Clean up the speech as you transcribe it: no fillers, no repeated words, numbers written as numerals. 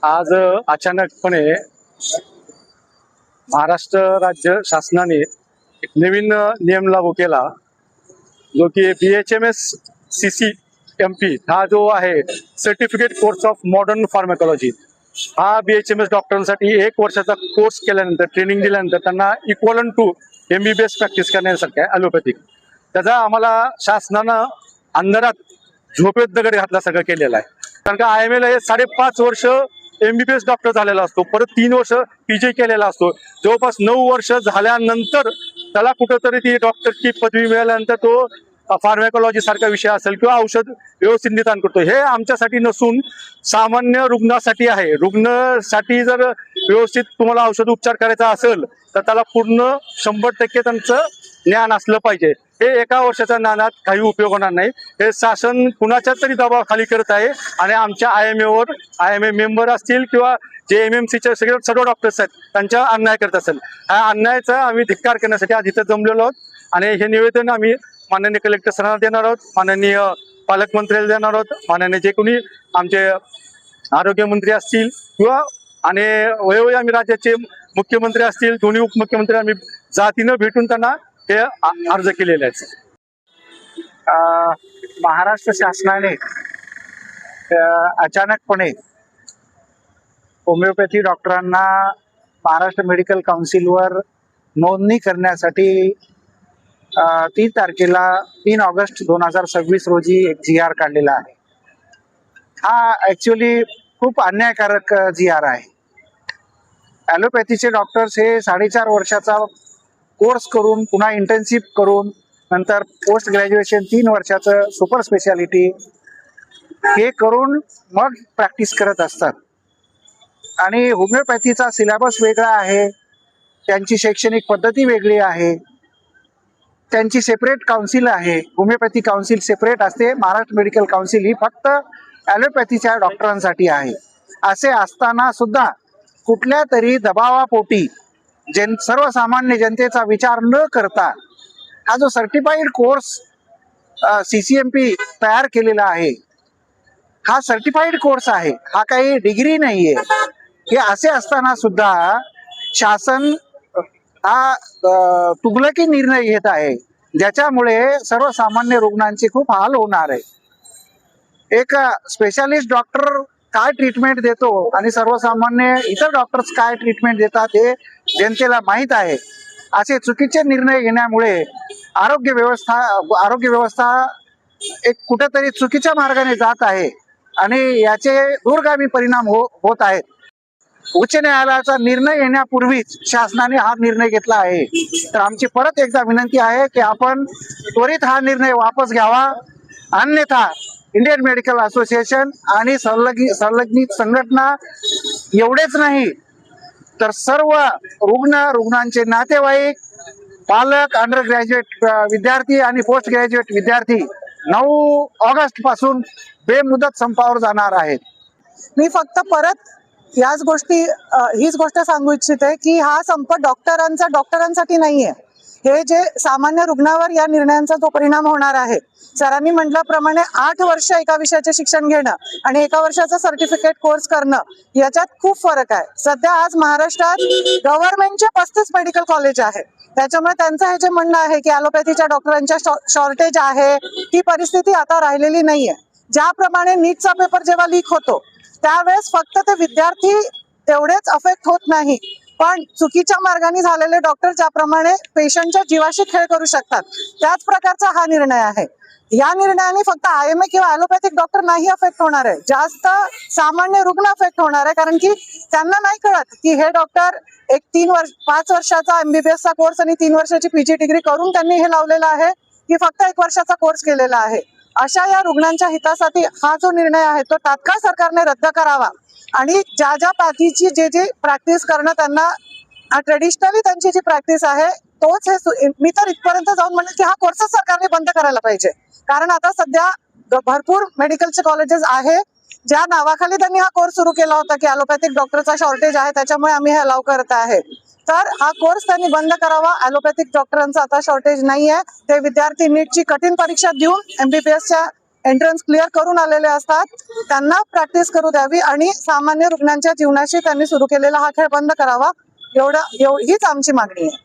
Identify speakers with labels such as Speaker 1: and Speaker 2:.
Speaker 1: आज अचानकपणे महाराष्ट्र राज्य शासनाने एक नवीन नियम लागू केला, जो की BHMS CCMP हा जो आहे certificate course of modern pharmacology, हा BHMS डॉक्टरांसाठी 1 वर्षाचा कोर्स केल्यानंतर, ट्रेनिंग दिल्यानंतर त्यांना इक्वलन टू MBBS प्रॅक्टिस करण्यासारखं आहे ॲलोपॅथिक. त्याचा आम्हाला शासनानं अंधारात झोपेत दगड घातला सगळं केलेलं आहे. कारण का IML हे 5.5 वर्ष MBBS डॉक्टर झालेला असतो, परत 3 वर्ष PG केलेला असतो. जवळपास 9 वर्ष झाल्यानंतर त्याला कुठंतरी ती डॉक्टरची पदवी मिळाल्यानंतर तो फार्मॅकोलॉजी सारखा विषय असेल किंवा औषध व्यवस्थित निदान करतो. हे आमच्यासाठी नसून सामान्य रुग्णासाठी आहे. रुग्णासाठी जर व्यवस्थित तुम्हाला औषध उपचार करायचा असेल तर त्याला पूर्ण 100% त्यांचं ज्ञान असलं पाहिजे. हे 1 वर्षाच्या ज्ञानात काही उपयोग होणार नाही. हे शासन कुणाच्या तरी दबावाखाली करत आहे आणि आमच्या IMA मेंबर असतील किंवा जे MMCचे सर्व डॉक्टर्स आहेत त्यांच्या अन्याय करत असेल. हा अन्यायाचा आम्ही धिक्कार करण्यासाठी आज इथं जमलेलो आहोत आणि हे निवेदन आम्ही माननीय कलेक्टर सरांना देणार आहोत, माननीय पालकमंत्र्याला देणार आहोत, माननीय जे कोणी आमचे आरोग्यमंत्री असतील किंवा आणि वयोवय आम्ही राज्याचे मुख्यमंत्री असतील, दोन्ही उपमुख्यमंत्री आम्ही जातीनं भेटून त्यांना हे अर्ज केलेले आहेत.
Speaker 2: महाराष्ट्र शासनाने अचानकपणे होमिओपॅथी डॉक्टरांना महाराष्ट्र मेडिकल काउन्सिलवर नोंदणी करण्यासाठी 3 ऑगस्ट 2026 रोजी एक GR काढलेला आहे. हा ऍक्च्युअली खूप अन्यायकारक GR आहे. ॲलोपॅथीचे डॉक्टर्स हे 4.5 वर्षाचा कोर्स करून, पुन्हा इंटर्नशिप करून, नंतर पोस्ट ग्रॅज्युएशन 3 वर्षाचं सुपर स्पेशालिटी हे करून मग प्रॅक्टिस करत असतात. आणि होमिओपॅथीचा सिलेबस वेगळा आहे, त्यांची शैक्षणिक पद्धती वेगळी आहे, त्यांची सेपरेट काउन्सिल आहे. होमिओपॅथी काउन्सिल सेपरेट असते, महाराष्ट्र मेडिकल काउन्सिल ही फक्त ॲलोपॅथीच्या डॉक्टरांसाठी आहे. असे असताना सुद्धा कुठल्या तरी दबावापोटी सर्वसामान्य जनतेचा विचार न करता हा जो सर्टिफाईड कोर्स CCMP तयार केलेला आहे, हा सर्टिफाईड कोर्स आहे, हा काही डिग्री नाहीये. हे असे असताना सुद्धा शासन हा तुगलकी निर्णय घेत आहे, ज्याच्यामुळे सर्वसामान्य रुग्णांचे खूप हाल होणार आहे. एक स्पेशालिस्ट डॉक्टर काय ट्रीटमेंट देतो आणि सर्वसामान्य इतर डॉक्टर्स काय ट्रीटमेंट देतात हे जनतेला माहीत आहे. असे चुकीचे निर्णय घेण्यामुळे आरोग्य व्यवस्था एक कुठेतरी चुकीच्या मार्गाने जात आहे आणि याचे दूरगामी परिणाम होत आहेत. उच्च न्यायालयाचा निर्णय येण्यापूर्वीच शासनाने हा निर्णय घेतला आहे. तर आमची परत एकदा विनंती आहे की आपण त्वरित हा निर्णय वापस घ्यावा, अन्यथा इंडियन मेडिकल असोसिएशन आणि संलग्नित संघटना एवढेच नाही तर सर्व रुग्णांचे नातेवाईक, पालक, अंडर ग्रॅज्युएट विद्यार्थी आणि पोस्ट ग्रॅज्युएट विद्यार्थी 9 ऑगस्ट पासून बेमुदत संपावर जाणार आहेत.
Speaker 3: मी फक्त परत हीच गोष्ट सांगू इच्छिते की हा संप डॉक्टरांसाठी नाहीये. हे जे सामान्य रुग्णावर या निर्णयांचा जो परिणाम होणार आहे, सरांनी म्हटल्याप्रमाणे 8 वर्ष एका विषयाचे शिक्षण घेणं आणि 1 वर्षाचा सर्टिफिकेट कोर्स करणं याच्यात खूप फरक आहे. सध्या आज महाराष्ट्रात गव्हर्नमेंटचे 35 मेडिकल कॉलेज आहे, त्याच्यामुळे त्यांचं हे जे म्हणणं आहे की ॲलोपॅथीच्या डॉक्टरांच्या शॉर्टेज आहे, ती परिस्थिती आता राहिलेली नाहीये. ज्याप्रमाणे नीटचा पेपर जेव्हा लीक होतो त्यावेळेस फक्त ते विद्यार्थी तेवढेच अफेक्ट होत नाही, पण चुकीच्या मार्गाने झालेले डॉक्टर ज्याप्रमाणे पेशंटच्या जीवाशी खेळ करू शकतात, त्याच प्रकारचा हा निर्णय आहे. या निर्णयाने फक्त IMA किंवा ॲलोपॅथिक डॉक्टर नाही अफेक्ट होणार आहे, जास्त सामान्य रुग्ण अफेक्ट होणार आहे. कारण की त्यांना नाही कळत की हे डॉक्टर एक 5 वर्षाचा MBBS चा कोर्स आणि 3 वर्षाची PG डिग्री करून त्यांनी हे लावलेलं आहे की फक्त 1 वर्षाचा कोर्स केलेला आहे. अशा या रुग्णांच्या हितासाठी हा जो निर्णय आहे तो तात्काळ सरकारने रद्द करावा आणि ज्या पॅथीची जे प्रॅक्टिस करणं त्यांना ट्रेडिशनली त्यांची जी प्रॅक्टिस आहे तोच हे मी तर इथपर्यंत जाऊन म्हणेन की हा कोर्सच सरकारने बंद करायला पाहिजे. कारण आता सध्या भरपूर मेडिकलचे कॉलेजेस आहे ज्या नावाखाली त्यांनी हा कोर्स सुरू केला होता की ॲलोपॅथिक डॉक्टरचा शॉर्टेज आहे त्याच्यामुळे आम्ही हे अलाउ करत आहे. तर हा कोर्स त्यांनी बंद करावा. ॲलोपॅथिक डॉक्टरांचा आता शॉर्टेज नाही आहे. ते विद्यार्थी नीटची कठीण परीक्षा देऊन MBBSच्या एंट्रन्स क्लिअर करून आलेले असतात त्यांना प्रॅक्टिस करू द्यावी आणि सामान्य रुग्णांच्या जीवनाशी त्यांनी सुरू केलेला हा खेळ बंद करावा हीच आमची मागणी आहे.